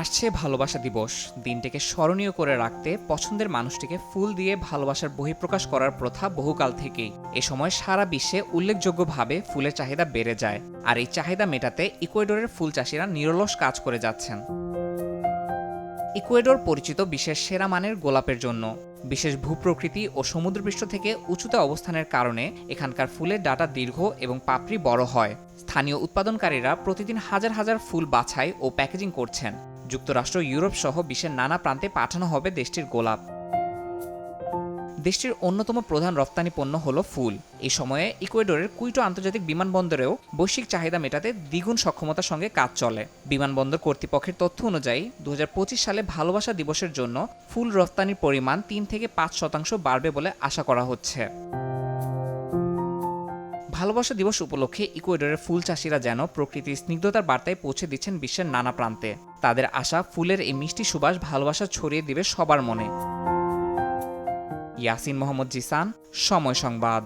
আসছে ভালোবাসা দিবস। দিনটিকে স্মরণীয় করে রাখতে পছন্দের মানুষটিকে ফুল দিয়ে ভালোবাসার বহিঃপ্রকাশ করার প্রথা বহুকাল থেকেই। এ সময় সারা বিশ্বে উল্লেখযোগ্যভাবে ফুলের চাহিদা বেড়ে যায়, আর এই চাহিদা মেটাতে ইকুয়েডরের ফুল চাষিরা নিরলস কাজ করে যাচ্ছেন। ইকুয়েডর পরিচিত বিশ্বের সেরা মানের গোলাপের জন্য। বিশেষ ভূপ্রকৃতি ও সমুদ্রপৃষ্ঠ থেকে উঁচুতে অবস্থানের কারণে এখানকার ফুলের ডাঁটা দীর্ঘ এবং পাপড়ি বড় হয়। স্থানীয় উৎপাদনকারীরা প্রতিদিন হাজার হাজার ফুল বাছাই ও প্যাকেজিং করছেন। যুক্তরাষ্ট্র, ইউরোপ সহ বিশ্বের নানা প্রান্তে পাঠানো হবে দেশটির গোলাপ। দেশটির অন্যতম প্রধান রপ্তানি পণ্য হলো ফুল। এই সময়ে ইকুয়েডরের কুইটো আন্তর্জাতিক বিমানবন্দরেও বৈশ্বিক চাহিদা মেটাতে দ্বিগুণ সক্ষমতার সঙ্গে কাজ চলে। বিমানবন্দর কর্তৃপক্ষের তথ্য অনুযায়ী ২০২৫ সালে ভালোবাসা দিবসের জন্য ফুল রপ্তানির পরিমাণ ৩ থেকে ৫% বাড়বে বলে আশা করা হচ্ছে। ভালোবাসা দিবস উপলক্ষে ইকুয়েডরের ফুল চাষিরা যেন প্রকৃতির স্নিগ্ধতার বার্তায় পৌঁছে দিচ্ছেন বিশ্বের নানা প্রান্তে। তাদের আশা, ফুলের এই মিষ্টি সুবাস ভালোবাসা ছড়িয়ে দিবে সবার মনে। ইয়াসিন মোহাম্মদ জিসান, সময় সংবাদ।